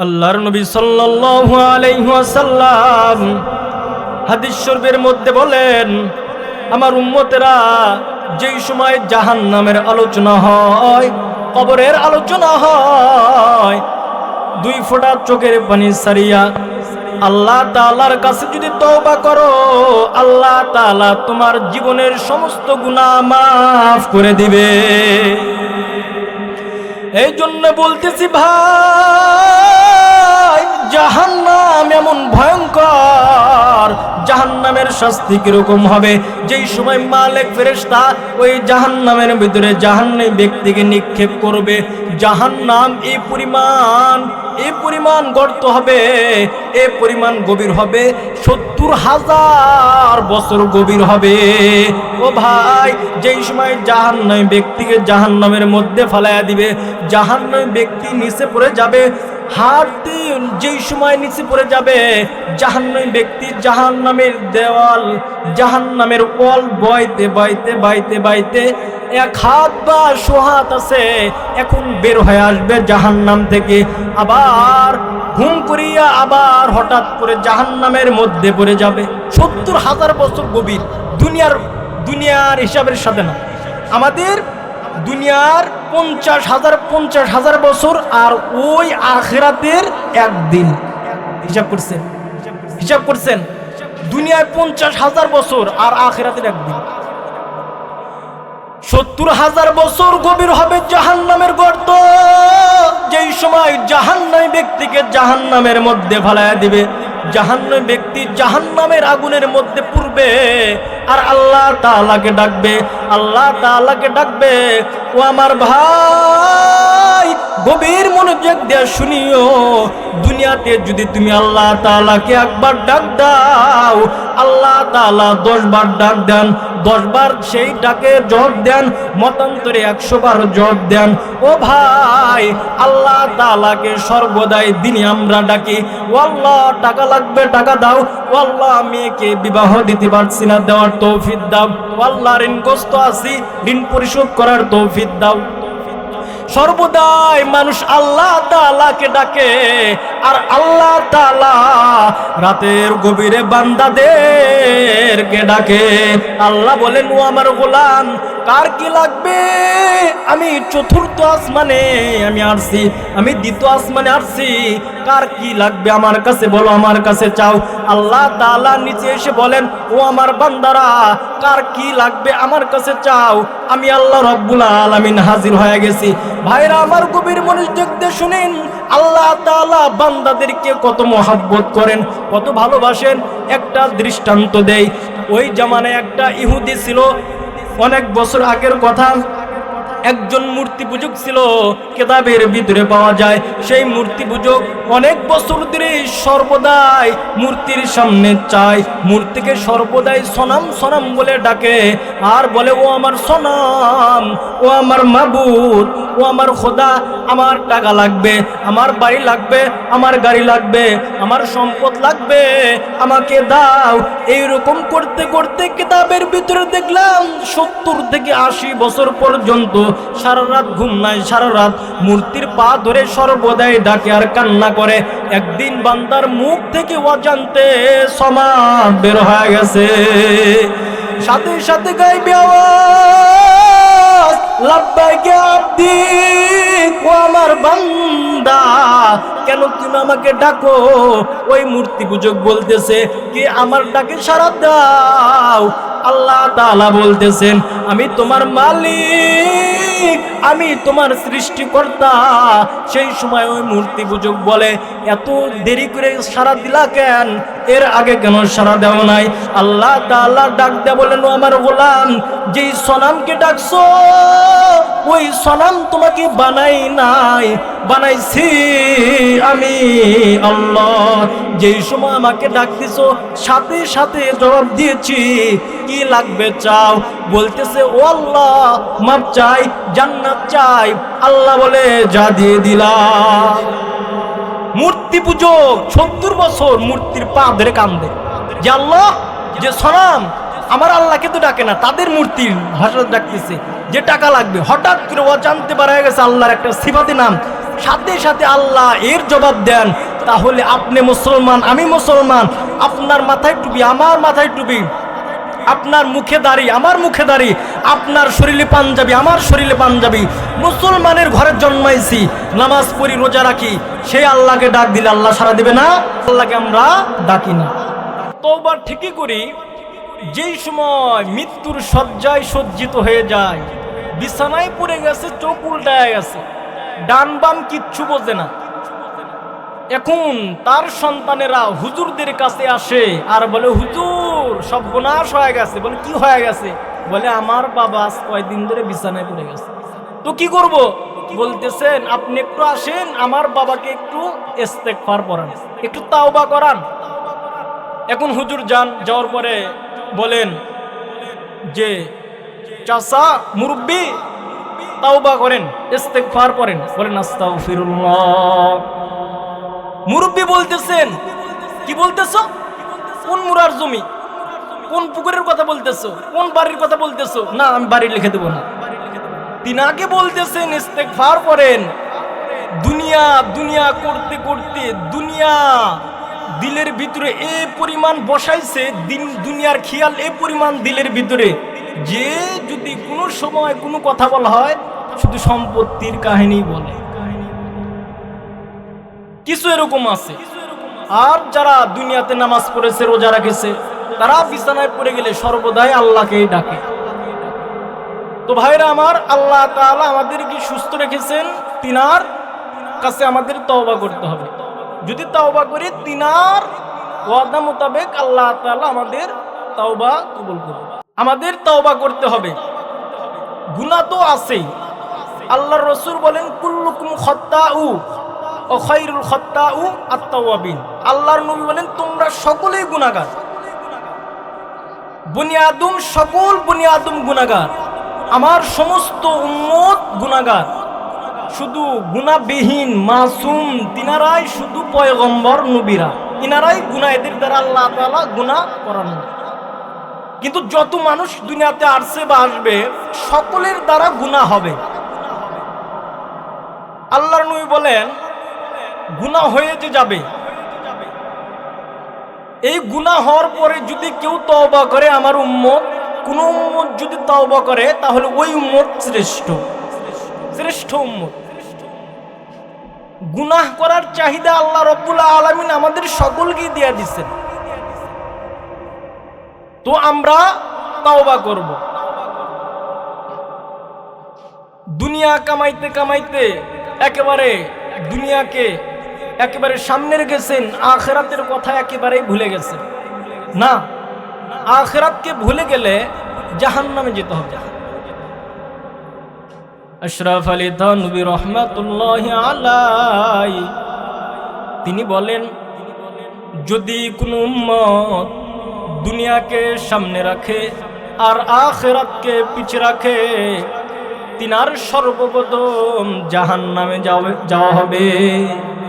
আল্লাহর নবী সাল্লাল্লাহু আলাইহি ওয়াসাল্লাম হাদিস শরীফের মধ্যে বলেন, আমার উম্মতেরা যেই সময় জাহান্নামের আলোচনা হয়, কবরের আলোচনা হয়, দুই ফোঁটা চোখের পানি সারিয়া আল্লাহ তাআলার কাছে যদি তওবা করো, আল্লাহ তাআলা তোমার জীবনের সমস্ত গুনাহ মাফ করে দিবে। এই জন্য বলতেছি ভাই, জাহান্নাম এমন ভয়ঙ্কর, জাহান্নামের শাস্তি কিরকম হবে? যেই সময় মালিক ফেরেশতা ওই জাহান্নামের ভিতরে জাহান্নামী ব্যক্তিকে নিক্ষেপ করবে, জাহান্নাম এই পরিমাণ গর্ত হবে, এই পরিমাণ গভীর হবে, 70,000 বছর গভীর হবে। ও ভাই, যেই সময় জাহান্নামী ব্যক্তিকে জাহান্নামের মধ্যে ফালাইয়া দিবে, জাহান্নামী ব্যক্তি নিচে পড়ে যাবে, হাড়টি যেই সময় নিচে পড়ে যাবে, জাহান্নামী ব্যক্তি জাহান্নামের দেওয়াল, জাহান্নামের ওয়াল বইতে বাইতে বাইতে বাইতে এক হাত বা সোহাত আছে, এখন বের হয়ে আসবে জাহান্নাম থেকে, আবার ঘুম করিয়া আবার হঠাৎ করে জাহান্নামের মধ্যে পড়ে যাবে। 70,000 বছর গভীর, দুনিয়ার হিসাবের সাথে না, আমাদের দুনিয়ার 50,000 বছর আর ওই আখিরাতের একদিন। হিসাব করছেন দুনিয়ায় 50,000 বছর আর আখিরাতের একদিন। 70,000 বছর গভীর হবে জাহান্নামের গর্ত। যেই সময় জাহান্নামী ব্যক্তিকে জাহান্নামের মধ্যে ফেলাইয়া দিবে, জাহান্নামী ব্যক্তি জাহান্নামের আগুনের মধ্যে পড়বে, আর আল্লাহ তাআলাকে ডাকবে, আল্লাহ তাআলাকে ডাকবে, ও আমার ভাই, গভীর মনোযোগ দিয়ে শুনিও, দুনিয়াতে যদি তুমি আল্লাহ তাআলাকে একবার ডাক দাও, আল্লাহ তাআলা 10 বার ডাক দেন, 10 বার সেই ডাকে জবাব দেন, মতান্তরে 100 বার জবাব দেন। ও ভাই, আল্লাহ তাআলাকে সর্বদাই দিনে আমরা ডাকি, ও আল্লাহ টাকা লাগবে টাকা দাও, ও আল্লাহ মেয়েকে বিবাহ দিতে পারছি না, দেওয়ার তৌফিক দাও, ও আল্লাহ ঋণগ্রস্ত আছি, ঋণ পরিশোধ করার তৌফিক দাও। সর্বদাই মানুষ আল্লাহ তাআলাকে ডাকে, আর আল্লাহ তাআলা রাতের গভীরে বান্দাদেরকে ডাকে। আল্লাহ বলেন, ও আমার গোলাম, কার কি লাগবে? আমি চতুর্থ আসমানে আমি আসছি, আমি দ্বিতীয় আসমানে আসছি, কার কি লাগবে আমার কাছে বলো, আমার কাছে চাও। আল্লাহ তাআলা নিচে এসে বলেন, ও আমার বান্দারা, কার কি লাগবে আমার কাছে চাও, আমি আল্লাহ রব্বুল আলামিন হাজির হয়ে গেছি। ভাইরা আমার, গভীর মনোযোগ দিয়ে শুনেন, আল্লাহ তাআলা বান্দাদেরকে কত মহব্বত করেন, কত ভালোবাসেন। একটা দৃষ্টান্ত দেই, ওই জামানায় একটা ইহুদি ছিল, অনেক বছর আগের কথা, একজন মূর্তি পূজক ছিল, কিতাবের ভিতরে পাওয়া যায়। সেই মূর্তি পূজক অনেক বছর ধরে সর্বদাই মূর্তির সামনে চায়, মূর্তিকে সর্বদাই সনাম সনাম বলে ডাকে, আর বলে, ও আমার সনাম, ও আমার মাবুদ, ও আমার খোদা, আমার টাকা লাগবে, আমার বাড়ি লাগবে, আমার গাড়ি লাগবে, আমার সম্পদ লাগবে, আমাকে দাও। এইরকম করতে করতে কিতাবের ভিতরে দেখলাম 70 থেকে 80 বছর পর্যন্ত সারা রাত ঘুম নাই, সারা রাত মূর্তির পা ধরে সর্বদাই ডাকে আর কান্না করে। একদিন বান্দার মুখ থেকে অজান্তে সমাদ বের হয়ে গেছে, সাথে সাথে গাইবে আওয়াজ, লাব্বাইক আব্দি, ও আমার বান্দা, কেন তুমি আমাকে ডাকো? ওই মূর্তি পূজক বলতেছে কি, আমার ডাকে সাড়া দাও। আল্লাহ তাআলা বলতেছেন, আমি তোমার মালিক, আমি তোমার সৃষ্টিকর্তা। সেই সময় ওই মূর্তি পূজক বলে, এত দেরি করে সাড়া দিলা কেন? এর আগে কেন সাড়া দেও নাই? আল্লাহ তাআলা ডাক দেয়া বলেন, ও আমার গোলাম, যেই সনামকে ডাকছো, ওই সনাম তোমাকে বানাই নাই, বানাইছি আমি আল্লাহ। যেই সময় আমাকে ডাক দিছো, সাথে সাথে জবাব দিয়েছি, কি লাগবে চাও? বলতেছে, ও আল্লাহ, মাপ চাই, জান্নাত চাই। আল্লাহ বলে, যা দিয়ে দিলাম। মূর্তি পূজক 70 বছর মূর্তির পা ধরে কান্দে, যে আল্লাহ, যে সনাম আমার আল্লাহকে তো ডাকে না, তাদের মূর্তির ভাষা ডাকতেছে, যে টাকা লাগবে। হঠাৎ করে ও জানতে পারা গেছে আল্লাহর একটা সিফাতি নাম, সাথে সাথে আল্লাহ এর জবাব দেন, তাহলে আপনি মুসলমান, আমি মুসলমান, আপনার মাথায় টুপি, আমার মাথায় টুপি, আপনার মুখে দাড়ি, আমার মুখে দাড়ি, আপনার শরীরে পাঞ্জাবি, আমার শরীরে পাঞ্জাবি, মুসলমানের ঘরে জন্মাইছি, নামাজ পড়ি, রোজা রাখি, সেই আল্লাহকে ডাক দিলে আল্লাহ সাড়া দিবে না? আল্লাহকে আমরা ডাকি না। তওবা ঠিকই করি যেই সময় মৃত্যুর শয্যায় সজ্জিত হয়ে যায়, বিছানায় পড়ে গেছে, চোখ উল্টায় গেছে, ডান বাম কিচ্ছু বোঝে না। এখন তার সন্তানেরা হুজুরদের কাছে আসে আর বলে, হুজুর সর্বনাশ হয়ে গেছে। বলে কি হয়ে গেছে? বলে আমার বাবা আজ কয়েকদিন ধরে বিছানায় পড়ে গেছে। তো কি করব? বলতেছেন আপনি একটু আসেন, আমার বাবাকে একটু ইস্তেগফার পড়ান, একটু তাওবা করান। এখন হুজুর যান, যাওয়ার পরে বলেন যে চাচা মুরব্বি তাওবা করেন, ইস্তেগফার পড়েন। বলেন আস্তাগফিরুল্লাহ। মুরব্বি বলতেছেন, কি বলতেছো? কোন মুরার জমি, কোন পুকুরের কথা বলতেছো, কোন বাড়ির কথা বলতেছো? না আমি বাড়ি লিখে দেবো না। তিনাকে বলতেছেন ইস্তেগফার করেন। দুনিয়া দুনিয়া করতে করতে দুনিয়া দিলের ভিতরে এই পরিমাণ বসাইছে, দুনিয়ার খেয়াল এই পরিমাণ দিলের ভিতরে, যে যদি কোনো সময় কোনো কথা বলা হয় শুধু সম্পত্তির কাহিনী বলে। কিছু এরকম আছে। আর যারা দুনিয়াতে নামাজ পড়েছে, রোজা রাখেছে, তারা বিছানায় পড়ে গেলে সর্বদাই আল্লাহকেই ডাকে। তো ভাইরা আমার, আল্লাহ তাআলা আমাদের কি সুস্থ রেখেছেন, তিনার কাছে আমাদের তওবা করতে হবে। যদি তওবা করি তিনার ওয়াদা মোতাবেক আল্লাহ তাআলা আমাদের তওবা কবুল করবে। আমাদের তওবা করতে হবে। গুনাহ তো আছেই। আল্লাহর রাসূল বলেন কুল্লুকুম খাত্তাউ ও খায়রুল খাত্তাউ আত-তাওয়াবিন। আল্লাহর নবী বলেন তোমরা সকলেই গুনাহগার। বনি আদম, সকল বনি আদম গুনাহগার। আমার সমস্ত উম্মত গুনাহগার। শুধু গুনাহবিহীন মাসুম তিনারাই শুধু পয়গম্বর নবীরা, তিনারাই গুনাহ, এদের দ্বারা আল্লাহ তাআলা গুনাহ করান না। কিন্তু যত মানুষ দুনিয়াতে আসছে বা আসবে সকলের দ্বারা গুনাহ হবে। আল্লাহর নবী বলেন গুনাহ হয়ে যে যাবে, এই গুনাহ হওয়ার পরে যদি কেউ তওবা করে, আমার উম্মত, কোন উম্মত যদি তওবা করে তাহলে ওই উম্মত শ্রেষ্ঠ, শ্রেষ্ঠ উম্মত। গুনাহ করার চাহিদা আল্লাহ রাব্বুল আলামিন আমাদের সকলকে দিয়ে দিয়েছেন। তো আমরা তওবা করব। দুনিয়া কামাইতে কামাইতে একেবারে দুনিয়াকে একেবারে সামনে রেখেছেন, আখিরাতের কথা একেবারেই ভুলে গেছেন। না, আখিরাতকে ভুলে গেলে জাহান্নামে যেতে হবে। আশরাফ আলী থানভী রহমাতুল্লাহি আলাইহি তিনি বলেন, যদি কোনো উম্মত দুনিয়াকে সামনে রাখে আর আখিরাতকে পিছে রাখে, তিনার সর্বপ্রথম জাহান্নামে যাওয়া হবে,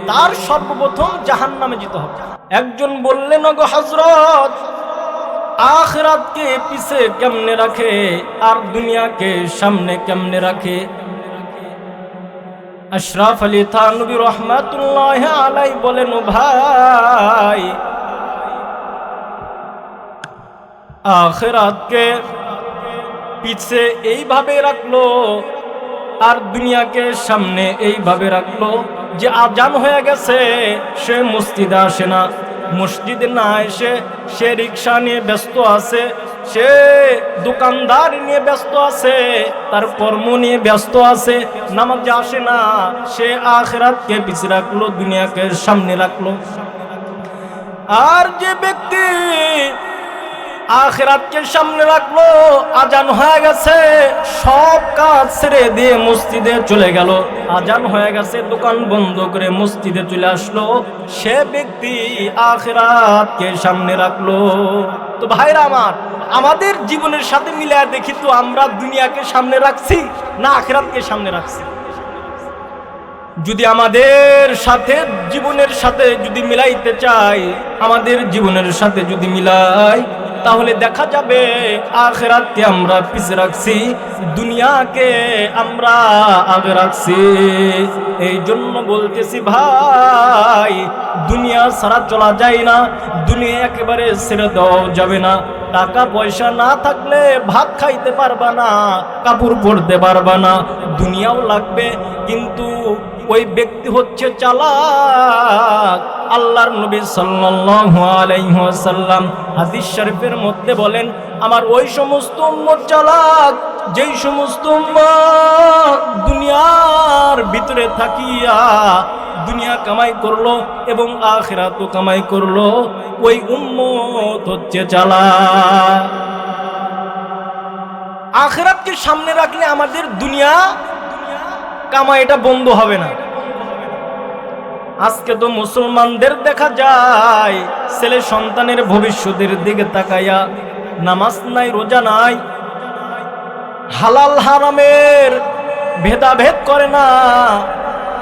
তার সর্বপ্রথম জাহান্নামে যেতে হবে। একজন বললেন, ওগো হযরত, আখিরাতকে পিছে কেমনে রাখে আর দুনিয়াকে সামনে কেমনে রাখে? আশরাফ আলী থানভী রহমাতুল্লাহি আলাইহি বলেন, ও ভাই, আখিরাতকে পিছে এইভাবে রাখলো আর দুনিয়াকে সামনে এইভাবে রাখলো যে আজান হয়ে গেছে, সে মসজিদে আসে না, মসজিদে না এসে সে রিক্সা নিয়ে ব্যস্ত আছে, সে দোকানদার নিয়ে ব্যস্ত আছে, তার কর্ম নিয়ে ব্যস্ত আছে, নামাজে আসে না, সে আখিরাতকে পিছে রাখলো, দুনিয়াকে সামনে রাখলো। আর যে ব্যক্তি আখিরাতকে সামনে রাখলো, আজান হয়ে গেছে, সব কাজ ছেড়ে দিয়ে মসজিদে চলে গেল, আজান হয়ে গেছে, দোকান বন্ধ করে মসজিদে চলে আসলো, সে ব্যক্তি আখিরাতকে সামনে রাখলো। তো ভাইরা আমার, আমাদের জীবনের সাথে মিলায় দেখি তো আমরা দুনিয়াকে সামনে রাখছি না আখিরাতকে সামনে রাখছি? যদি আমাদের সাথে জীবনের সাথে যদি মিলাইতে চাই, আমাদের জীবনের সাথে যদি মিলাই, তাহলে দেখা যাবে আখিরাতকে আমরা পিছে রাখছি, দুনিয়াকে আমরা আগে রাখছি। এই জন্য বলতেছি ভাই, দুনিয়া ছাড়া চলা যায় না, দুনিয়া একেবারে ছেড়ে দেওয়া যাবে না। টাকা পয়সা না থাকলে ভাত খাইতে পারবা না, কাপড় পরতে পারবা না, দুনিয়াও লাগবে। কিন্তু ওই ব্যক্তি হচ্ছে চালাক। আল্লাহর নবী সাল্লাল্লাহু আলাইহি ওয়াসাল্লাম হাদিস শরীফের মধ্যে বলেন, আমার ওই সমস্ত উম্মত চালাক যেই সমস্ত উম্মত দুনিয়ার ভিতরে থাকিয়া দুনিয়া কামাই করলো এবং আখিরাতও কামাই করলো, ওই উম্মত হচ্ছে চালাক। আখিরাতকে সামনে রাখলে আমাদের দুনিয়া কামাইটা বন্ধ হবে না। আজকে তো মুসলমানদের দেখা যায় ছেলে সন্তানের ভবিষ্যতের দিকে তাকাইয়া নামাজ নাই, রোজা নাই, হালাল হারামের ভেদাভেদ করে না,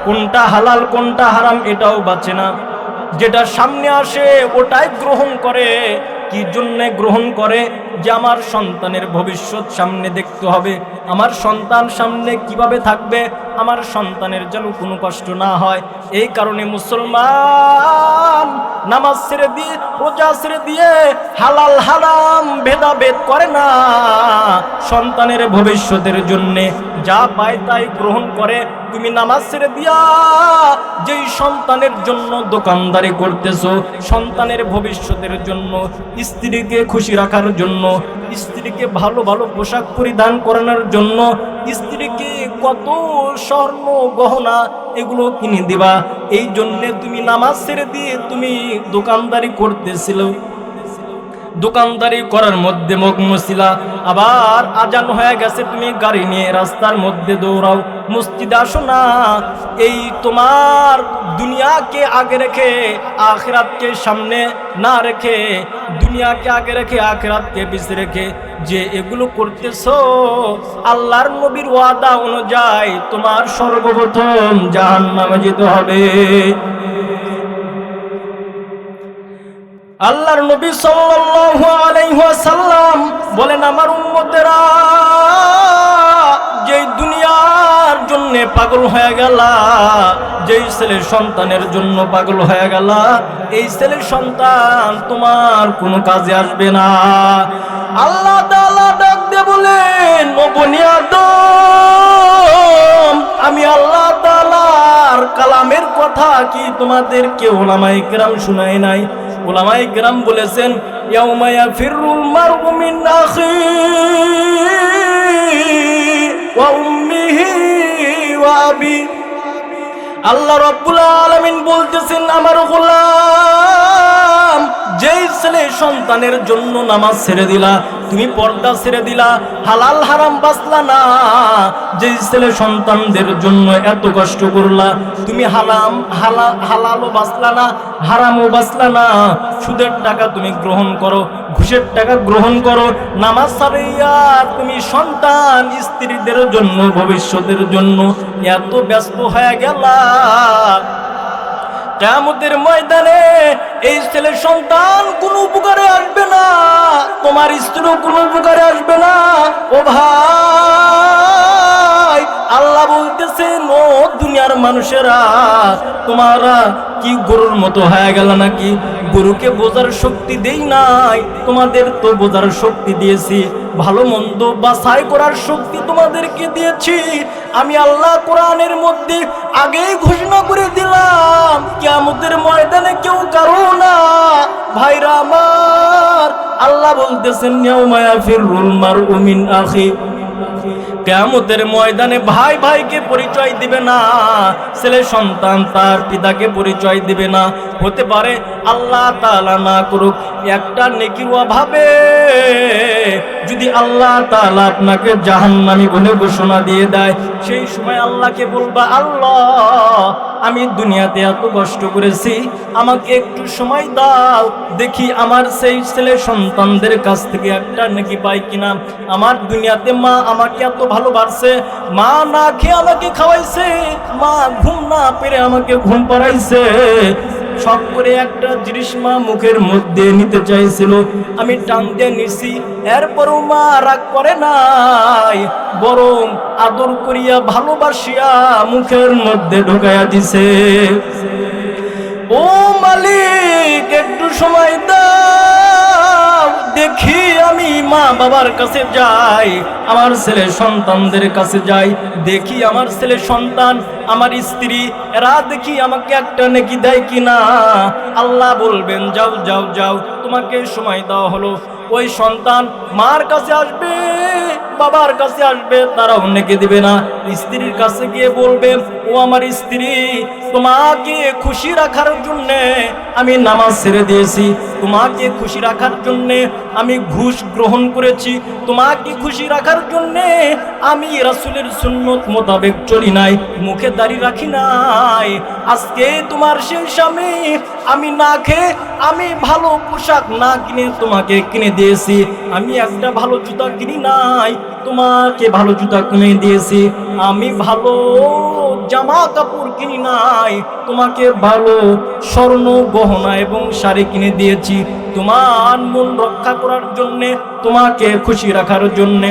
কোনটা হালাল কোনটা হারাম এটাও বাঁচে না। যেটা সামনে আসে ওটাই গ্রহণ করে। কি জন্য গ্রহণ করে? যে আমার সন্তানের ভবিষ্যৎ সামনে দেখতে হবে, আমার সন্তান সামনে কিভাবে থাকবে, আমার সন্তানের যেন কোনো কষ্ট না হয়। এই কারণে মুসলমান নামাজ ছেড়ে দিয়ে, রোজা ছেড়ে দিয়ে হালাল হারাম ভেদাভেদ করে না, সন্তানের ভবিষ্যতের জন্যে যা পায় তাই গ্রহণ করে। তুমি নামাজ ছেড়ে দিয়া যেই সন্তানের জন্য দোকানদারি করতেছো, সন্তানের ভবিষ্যতের জন্য, স্ত্রীকে খুশি রাখার জন্য, স্ত্রীকে ভালো ভালো পোশাক পরিধান করানোর জন্য, স্ত্রীকে কত স্বর্ণ গহনা এগুলো কিনে দিবা, এই জন্যে তুমি নামাজ ছেড়ে দিয়ে তুমি দোকানদারি করতেছিল, দোকানদারি করার মধ্যে মগ্ন ছিলা। আবার আজান হয়ে গেছে, তুমি গাড়ি নিয়ে রাস্তার মধ্যে দৌড়াও, মসজিদে আসো না। এই তোমার দুনিয়াকে আগে রেখে আখিরাতকে সামনে না রেখে, দুনিয়াকে আগে রেখে আখিরাতকে পিছে রেখে যে এগুলো করতেছো, আল্লাহর নবীর ওয়াদা অনুযায়ী তোমার সর্বপ্রথম জাহান্নামে যেতে হবে। আল্লাহর নবী সাল্লাল্লাহু আলাইহি ওয়াসাল্লাম বলেন, আমার উম্মতেরা যেই দুনিয়ার জন্য পাগল হয়ে গেল, যেই ছেলের সন্তানের জন্য পাগল হয়ে গেল, এই ছেলের সন্তান তোমার কোনো কাজে আসবে না। আল্লাহ তাআলা ডাক দিয়ে বলেন, ও বনি আদম, আমি আল্লাহ তাআলার কালামের কথা কি তোমাদেরকে উলামায়ে কেরাম শুনায় নাই? উলামায়ে কেরাম বলেছেন, ইয়াউমা ইয়াফিরুল মারউ মিন আখিহি ওয়া উম্মিহি ওয়া আবি। আল্লাহ রাব্বুল আলামিন বলতেছেন, আমার গোলাম, যেই ছেলে সন্তানের জন্য নামাজ ছেড়ে দিলা, তুমি পর্দা ছেড়ে দিলা, হালাল হারাম বাঁচলা না, যেই ছেলে সন্তানদের জন্য এত কষ্ট করলা, তুমি হালালও বাঁচলা না, হারামও বাঁচলা না, সুদের টাকা তুমি গ্রহণ করো, ঘুষের টাকা গ্রহণ করো, নামাজ ছাড়িয়া তুমি সন্তান স্ত্রীদের জন্য ভবিষ্যতের জন্য এত ব্যস্ত হয়ে গেলা, কিয়ামতের ময়দানে এই ছেলে সন্তান কোনো উপকারে আসবে না, তোমার স্ত্রীও কোনো উপকারে আসবে না। ও ভাই, আল্লাহ বলতেছেন, ও দুনিয়ার মানুষেরা, তোমরা কি গরুর মতো হয়ে গেল নাকি? গরুকে বোঝার শক্তি দেই নাই, তোমাদের তো বোঝার শক্তি দিয়েছি, ভালো মন্দ বাছাই করার শক্তি তোমাদেরকে দিয়েছি। আমি আল্লাহ কোরআনের মধ্যে আগেই ঘোষণা করে দিলাম, কিয়ামতের ময়দানে কেউ কারো না। ভাইরা আমার, আল্লাহ বলতেছেন, ইয়াউমা ইয়াফিরুল মারউ মিন আখি। কিয়ামতের ময়দানে ভাই ভাইকে পরিচয় দিবে না, ছেলে সন্তান তার পিতাকে পরিচয় দিবে না। হতে পারে আল্লাহ তাআলা না করুক, একটা নেকির অভাবে যদি আল্লাহ তাআলা আপনাকে জাহান্নামী বলে ঘোষণা দিয়ে দেয়, সেই সময় আল্লাহকে বলবা, আল্লাহ, আমি দুনিয়াতে এত কষ্ট করেছি, আমাকে একটু সময় দাও, দেখি আমার সেই ছেলে সন্তানদের কাছ থেকে একটা নেকি পাই কিনা। আমার দুনিয়াতে মা আমাকে এত ভালোবাসে, মা না খেয়ে আমাকে খাওয়াইছে, মা ঘুম না পেরে আমাকে ঘুম পাড়াইছে, শখ করে একটা জিনিস মা মুখের মধ্যে নিতে চাইছিল, আমি টান দিয়ে নিছি। এরপরও মা রাগ করে নাই, বরং আদর করিয়া ভালোবাসিয়া মুখের মধ্যে ঢুকাইয়া দিছে। ও মালিক, একটু সময় দাও, দেখি আমি মা বাবার কাছে যাই, আমার ছেলে সন্তানদের কাছে যাই, দেখি আমার ছেলে সন্তান, আমার স্ত্রী, এরা দেখি আমাকে একটা নেকি দেয় কিনা। আল্লাহ বলবেন যাও যাও যাও, তোমাকে সময় দেওয়া হলো। ওই সন্তান মার কাছে আসবে, বাবার কাছে আসবে, তারাও নেকি দিবে না। স্ত্রীর কাছে গিয়ে বলবে, ও আমার স্ত্রী, তোমাকে খুশি রাখার জন্য আমি নামাজ ছেড়ে দিয়েছি, তোমাকে খুশি রাখার জন্য আমি ঘুষ গ্রহণ করেছি, তোমাকে খুশি রাখার জন্য আমি রাসূলের সুন্নত মোতাবেক চলি নাই, মুখে দাড়ি রাখি নাই। আজকে তোমার সেই স্বামী আমি না খেয়ে, আমি ভালো পোশাক না কিনে তোমাকে কিনে দিয়েছি, আমি একটা ভালো জুতা কিনি নাই, তোমাকে ভালো জুতা কিনে দিয়েছি, আমি ভালো জামা কাপড় কিনি নাই, তোমাকে ভালো স্বর্ণ গহনা এবং শাড়ি কিনে দিয়েছি, তোমার মন রক্ষা করার জন্যে, তোমাকে খুশি রাখার জন্যে।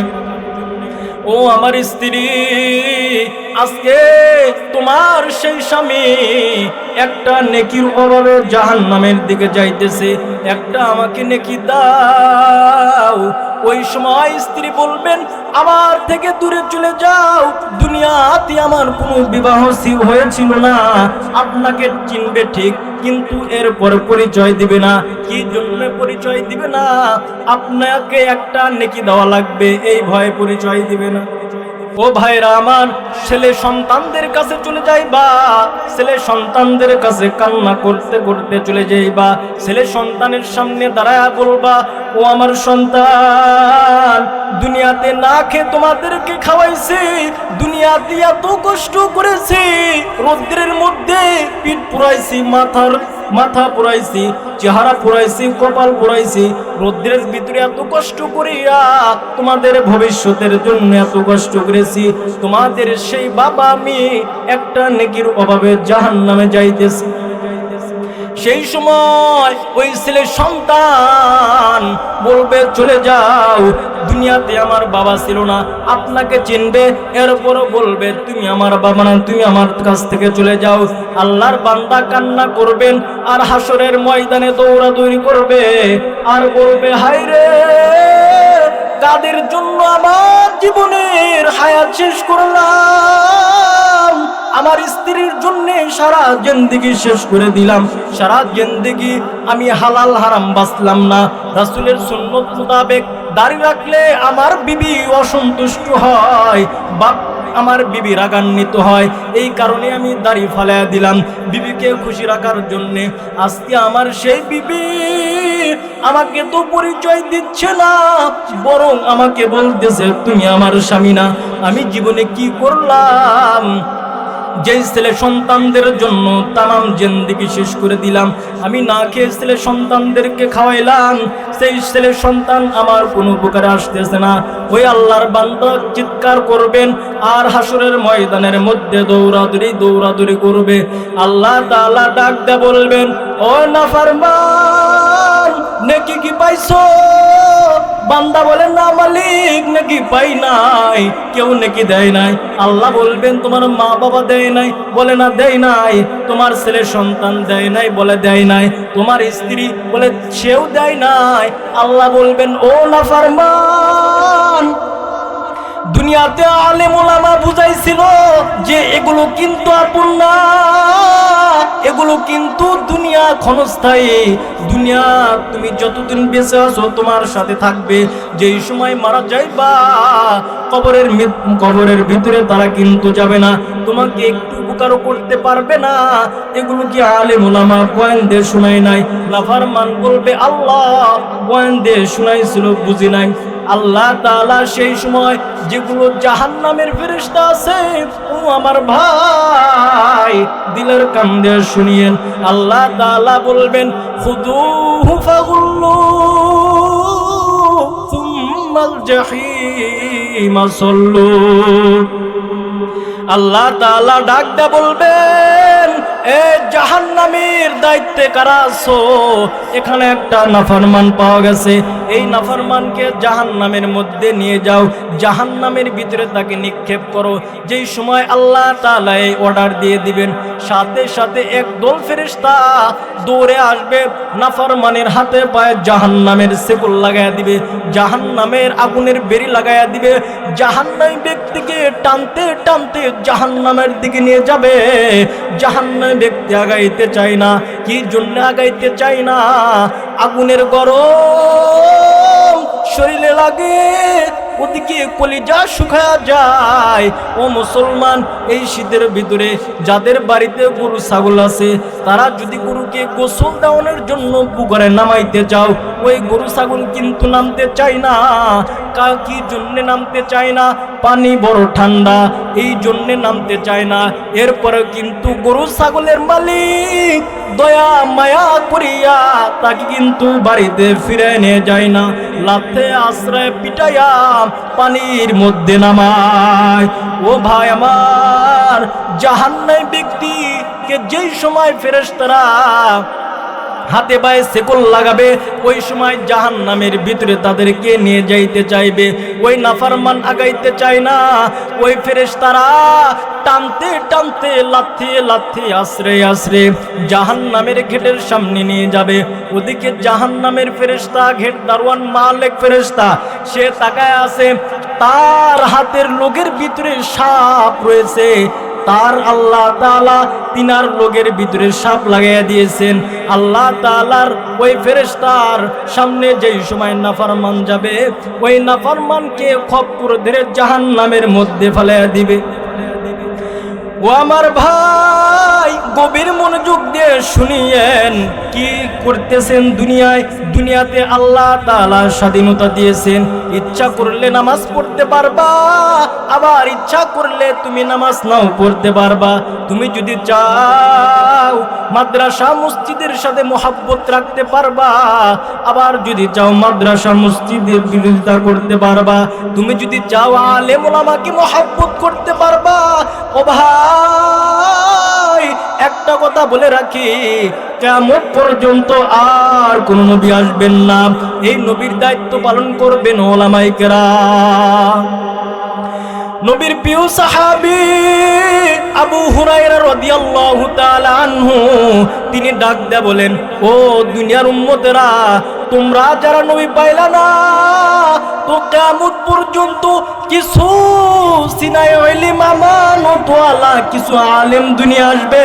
ও আমার স্ত্রী, আজকে তোমার সেই স্বামী একটা নেকির অভাবে জাহান্নামের দিকে যাইতেছে, একটা আমাকে নেকি দাও। ওই সময় স্ত্রী বলবেন, আমার থেকে দূরে চলে যাও, দুনিয়াতে আমার কোনো বিবাহ হয়েছিল না, আপনাকে চিনবে ঠিক, কিন্তু এরপর পরিচয় দিবে না। কি জন্য পরিচয় দিবে না? আপনাকে একটা নেকি দেওয়া লাগবে, এই ভয়ে পরিচয় দিবে না। ও ভাইরা আমার, ছেলে সন্তানদের কাছে চলে যাইবা, ছেলে সন্তানদের কাছে কান্না করতে করতে চলে যাইবা, ছেলে সন্তানের সামনে দাঁড়ায়া বলবা, ও আমার সন্তান, দুনিয়াতে না খেয়ে তোমাদেরকে খাওয়াইছি, দুনিয়াতে এত কষ্ট করেছি, রৌদ্রের মধ্যে পিঠ পুরাইছি, মাথা পুরাইছি, চেহারা পুরাইছি, কপাল পুরাইছি, রৌদ্রের ভিতরে এত কষ্ট করিয়া তোমাদের ভবিষ্যতের জন্য এত কষ্ট করেছি, তোমাদের সেই বাবা আমি একটা নেকির অভাবে জাহান্নামে যাইতেছি। সেই সময় ওই ছেলে সন্তান বলবে, চলে যাও, দুনিয়াতে আমার বাবা ছিল না, আপনাকে চিনবে, এরপরও বলবে তুমি আমার বাবা না, তুমি আমার কাছ থেকে চলে যাও। আল্লাহর বান্দা কান্না করবেন, আর হাসরের ময়দানে দৌড়াদৌড়ি করবে, আর বলবে, হায় রে, কাদের জন্য আমার জীবনের হায়াত শেষ করলাম, আমার স্ত্রীর জন্য সারা জিন্দেগি শেষ করে দিলাম, সারা জিন্দেগি আমি হালাল হারাম বাঁচলাম না, রাসূলের সুন্নত মোতাবেক দাড়ি রাখলে আমার বিবি অসন্তুষ্ট হয়, বাপ আমার বিবি রাগান্বিত হয়, এই কারণে আমি দাড়ি ফালাইয়া দিলাম বিবিকে খুশি রাখার জন্যে। আজকে আমার সেই বিবি আমাকে তো পরিচয় দিচ্ছে না, বরং আমাকে বলতেছে তুমি আমার স্বামী না। আমি জীবনে কি করলাম? যেই ছেলে সন্তানদের জন্য তামাম জিন্দেগি শেষ করে দিলাম, আমি না খেয়ে ছেলে সন্তানদেরকে খাওয়াইলাম, সেই ছেলে সন্তান আমার কোনো উপকারে আসতেছে না। ওই আল্লাহর বান্দা চিৎকার করবেন, আর হাসরের ময়দানের মধ্যে দৌড়াদৌড়ি করবে। আল্লাহ তাআলা ডাক দিয়ে বলবেন, ও নাফরমান, নেকি কি পাইছো? বান্দা বলেন, না মালিক, নেকি পাই নাই, কেউ নেকি দেয় নাই। আল্লাহ বলবেন, তোমার মা বাবা দেয় নাই? বলে না, দেয় নাই। তোমার ছেলে সন্তান দেয় নাই? বলে দেয় নাই। তোমার স্ত্রী? বলে সেও দেয় নাই। আল্লাহ বলবেন, ও নাফরমান, দুনিয়াতে আলেম ওলামা বুঝাইছিল যে এগুলো কিন্তু আপন না, এগুলো কিন্তু দুনিয়া ক্ষণস্থায়ী, দুনিয়া তুমি যতদিন বেঁচে আছো তোমার সাথে থাকবে, যেই সময় মারা যাইবা কবরের ভিতরে তারা কিন্তু যাবে না, তোমাকে একটু উপকারও করতে পারবে না। এগুলো কি আলেম ওলামা বয়ান দিয়ে শোনায় নাই? নাফরমান বলবে, আল্লাহ বয়ান দিয়ে শোনাইছিল, বুঝি নাই। আল্লাহ তাআলা সেই সময় যেগুলো জাহান্নামের ফেরেশতা আছে, ও আমার ভাই দিলের কান দিয়ে শুনিয়েন, আল্লাহ তাআলা বলবেন, খুদুহু ফাগুল্লু সুম্মাল জাহিম সাল্লু। আল্লাহ তাআলা ডাক দিয়ে বলবেন, এ জাহান্নামীর দায়িত্বে কারা আছো? এখানে একটা নাফরমান পাওয়া গেছে, এই নাফরমানকে জাহান্নামের মধ্যে নিয়ে যাও, জাহান্নামের ভিতরে তাকে নিক্ষেপ করো। যেই সময় আল্লাহ তাআলা এই অর্ডার দিয়ে দিবেন, সাথে সাথে একদল ফেরেশতা দৌড়ে আসবে, নাফরমানের হাতে পায়ে জাহান্নামের শেকল লাগায়া দিবে, জাহান্নামের আগুনের বেড়ি লাগায়া দিবে, জাহান্নামী ব্যক্তিকে টানতে টানতে জাহান্নামের দিকে নিয়ে যাবে। জাহান্নামী ব্যক্তি আগাইতে চায় না। কি জন্য আগাইতে চায় না? আগুনের গরম শরীরে লাগে, ওদিকে কলিজা শুকায়া যায়। ও মুসলমান, এই শীতের ভিতরে যাদের বাড়িতে গরু ছাগল আছে, তারা যদি গরুকে গোসল দেওয়ানোর জন্য পুকুরে নামাইতে চাও, ওই গরু ছাগল কিন্তু নামতে চায় না। কি জন্যে নামতে চায় না? পানি বড় ঠান্ডা, এই জন্যে নামতে চায় না। এরপরে কিন্তু গরু ছাগলের মালিক দয়া মায়া করিয়া তাকে কিন্তু বাড়িতে ফিরে নিয়ে যায় না, লাথে আশ্রয় পিটাইয়া পানির মধ্যে নামায়। ও ভাই আমার, জাহান্নামী ব্যক্তিকে যেই সময় ফেরেশতারা হাতে পায়ে শেকল লাগাবে, ওই সময় জাহান্নামের ভিতরে তাদেরকে নিয়ে যাইতে চাইবে। ওই নাফরমান আগাইতে চায় না, ওই ফেরেশতারা টানতে টানতে লাথিয়ে লাথিয়ে আশ্রে আশ্রে জাহান্নামের গেটের সামনে নিয়ে যাবে। ওদিকে জাহান্নামের ফেরেশতা, গেট দারোয়ান মালিক ফেরেশতা, সে তাকায় আছে, তার হাতের লোকের ভিতরে সাপ রয়েছে। তার আল্লাহ তাআলা তিনার লোকের ভিতরে সাপ লাগাইয়া দিয়েছেন। আল্লাহ তাআলার ওই ফেরেশতার সামনে যেই সময় নাফরমান যাবে, ওই নাফরমানকে খপ্পর ধরে জাহান্নামের মধ্যে ফেলাইয়া দিবে। ও আমার ভাই, গভীর মনোযোগ দিয়ে শুনিয়েন কি করতেছেন দুনিয়ায়। দুনিয়াতে আল্লাহ তাআলা স্বাধীনতা দিয়েছেন, ইচ্ছা করলে নামাজ পড়তে পারবা, আবার ইচ্ছা করলে তুমি নামাজ নাও পড়তে পারবা। তুমি যদি চাও মাদ্রাসা মসজিদের সাথে মহব্বত রাখতে পারবা, আবার যদি চাও মাদ্রাসা মসজিদের বিরোধিতা করতে পারবা। তুমি যদি চাও আলেম ওলামাকে মহব্বত করতে পারবা। ও ভাই, একটা কথা বলে রাখি, কিয়ামত পর্যন্ত আর কোন নবী আসবেন না। এই নবীর দায়িত্ব পালন করবেন উলামায়ে কেরাম। নবীর প্রিয় সাহাবী আবু হুরায়রা রাদিয়াল্লাহু তাআলা আনহু, তিনি ডাক দেয়া বলেন, ও দুনিয়ার উম্মতেরা, তোমরা যারা নবী পাইলা না, তো কিয়ামত পর্যন্ত কিছু সিনায়ে ইলম আমানতওয়ালা কিছু আলেম দুনিয়া আসবে।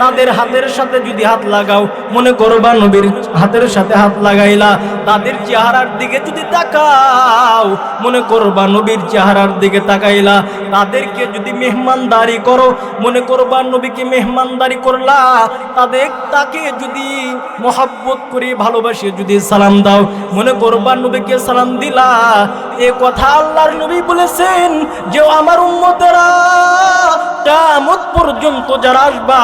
তাদের হাতের সাথে যদি হাত লাগাও, মনে করবা নবীর হাতের সাথে হাত লাগাইলা। তাদের চেহারার দিকে যদি তাকাও, মনে করবা নবীর চেহারার দিকে তাকাইলা। তাদেরকে যদি মেহমানদারি করো, মনে করবা নবীকে মেহমানদারি করলা। তাকে যদি মহব্বত করে ভালোবাসে যদি সালাম দাও, মনে করবা নবীকে সালাম দিলা। এ কথা আল্লাহর নবী বলেছেন যে আমার উম্মতেরা, কিয়ামত পর্যন্ত যারা আসবা,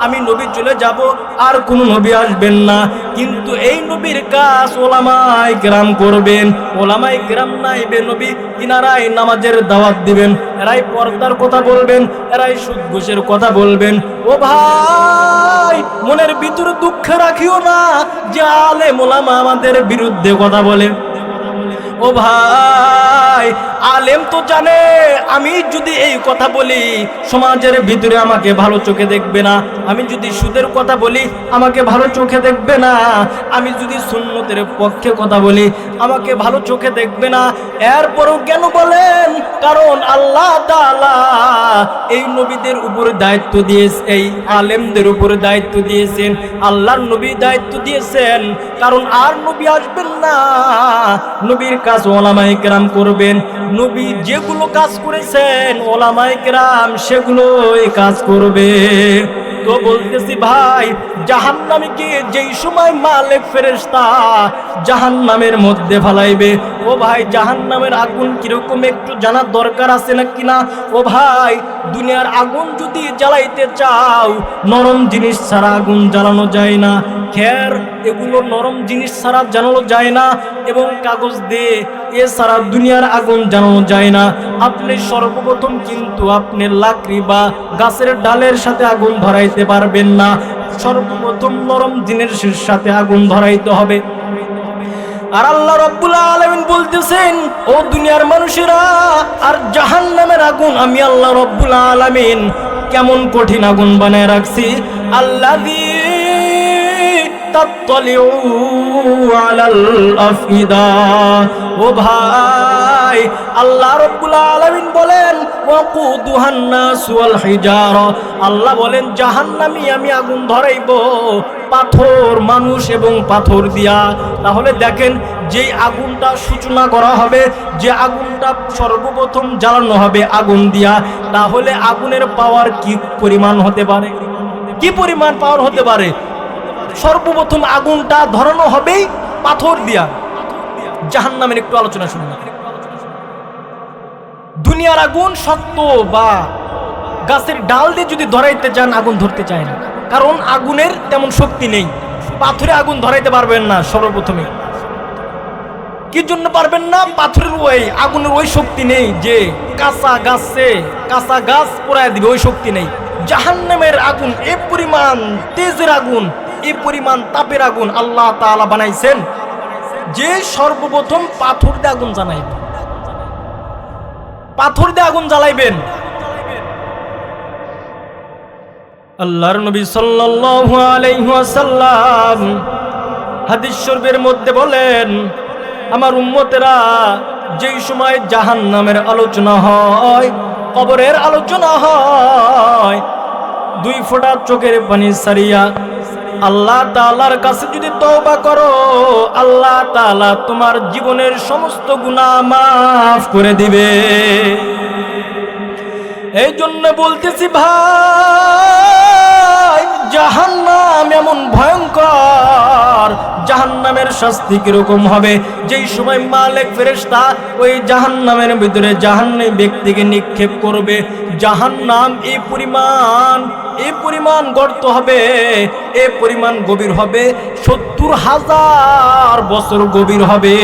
আমি নবী চলে যাব, আর কোন নবী আসবেন না। কিন্তু এই নবীর কাজ উলামায়ে কেরাম করবেন। উলামায়ে কেরাম নাইবে নবী, ইনারাই নামাজের দাওয়াত দিবেন, এরাই পর্দার কথা বলবেন, এরাই সুদ ঘুষের কথা বলবেন। ও ভাই, মনের ভিতরে দুঃখ রাখিও না যে আলেম ওলামা আমাদের বিরুদ্ধে কথা বলে। ও ভাই, আলেম তো জানে আমি যদি এই কথা বলি সমাজের ভিতরে আমাকে ভালো চোখে দেখবে না, আমি যদি সুদের কথা বলি আমাকে ভালো চোখে দেখবে না, আমি যদি সুন্নতের পক্ষে কথা বলি আমাকে ভালো চোখে দেখবে না। এরপরও কেন বলেন? কারণ আল্লাহ তাআলা এই নবীদের উপরে দায়িত্ব দিয়েছেন, এই আলেমদের উপরে দায়িত্ব দিয়েছেন, আল্লাহর নবী দায়িত্ব দিয়েছেন। কারণ আর নবী আসবেন না, নবীর কাজ উলামায়ে কেরাম করবেন। নবী যেগুলো কাজ করেছেন উলামায়ে কেরাম সেগুলোই কাজ করবে। তো বলতেছি ভাই, জাহান্নামীকে যেই সময় মালিক ফেরেশতা জাহান্নামের মধ্যে ফেলাইবে, ও ভাই জাহান্নামের আগুন কিরকম একটু জানার দরকার আছে নাকি না? ও ভাই, দুনিয়ার আগুন যদি জ্বালাইতে চাও, নরম জিনিস ছাড়া আগুন জ্বালানো যায় না। খের এগুলো নরম জিনিস ছাড়া জানানো যায় না, এবং কাগজ দিয়ে এছাড়া দুনিয়ার আগুন জানানো যায় না। আপনি সর্বপ্রথম কিন্তু আপনি লাকড়ি বা গাছের ডালের সাথে আগুন ধরাইতে পারবেন না, সর্বপ্রথম নরম জিনিসের সাথে আগুন ধরাইতে হবে। আর আল্লাহ রাব্বুল আলামিন বলতেছেন, ও দুনিয়ার মানুষেরা, আর জাহান্নামের আগুন আমি আল্লাহ রাব্বুল আলামিন কেমন কঠিন আগুন বানায় রাখছি। আল্লাযী তাত্তালিউ আলাল আফইদা। ও ভাই, আল্লাহ রাব্বুল আলামিন বলেন, ওয়াকুদুহান নাস ওয়াল হিজারা। আল্লাহ বলেন জাহান্নামী আমি আগুন ধরাইব পাথর, মানুষ এবং পাথর দিয়া। তাহলে দেখেন, যেই আগুনটা সূচনা করা হবে, যে আগুনটা সর্বপ্রথম জ্বালানো হবে আগুন দিয়া, তাহলে আগুনের পাওয়ার কি পরিমাণ হতে পারে, কি পরিমাণ পাওয়ার হতে পারে। সর্বপ্রথম আগুনটা ধরানো হবে পাথর দিয়া। জাহান্নামের একটু আলোচনা শুনুন। দুনিয়ার আগুন শক্ত বা গাছের ডাল দিয়ে যদি ধরাইতে চান, আগুন ধরতে চায় না, কারণ আগুনের তেমন শক্তি নেই। পাথরে আগুন ধরাইতে পারবেন না সর্বপ্রথমে। কি জন্য পারবেন না? পাথরের ওই আগুনের ওই শক্তি নেই যে কাঁচা গাছ পোড়ায় দিবে, ওই শক্তি নেই। জাহান্নামের আগুন এই পরিমাণ তেজের আগুন, এই পরিমাণ তাপের আগুন আল্লাহ তাআলা বানাইছেন যে সর্বপ্রথম পাথর দিয়ে আগুন জ্বালাইবেন, পাথর দিয়ে আগুন জ্বালাইবেন। আল্লাহর নবী সাল্লাল্লাহু আলাইহি ওয়াসাল্লাম হাদিস শরীফের মধ্যে বলেন, আমার উম্মতেরা, যেই সময় জাহান্নামের আলোচনা হয়, কবরের আলোচনা হয়, 2 ফোঁটা চোখের পানি ছাড়িয়া আল্লাহ তাআলার কাছে যদি তওবা করো, আল্লাহ তাআলা তোমার জীবনের সমস্ত গুনাহ মাফ করে দিবে। এই জন্য বলতেছি ভাই, জাহান্নাম এমন ভয়ঙ্কর, জাহান্নামের শাস্তি কিরকম হবে। যেই সময় মালিক ফেরেশতা ওই জাহান্নামের ভিতরে জাহান্নামী ব্যক্তিকে নিক্ষেপ করবে, জাহান্নাম এই পরিমাণ গর্ত হবে, এই পরিমাণ গভীর হবে, 70,000 বছর গভীর হবে।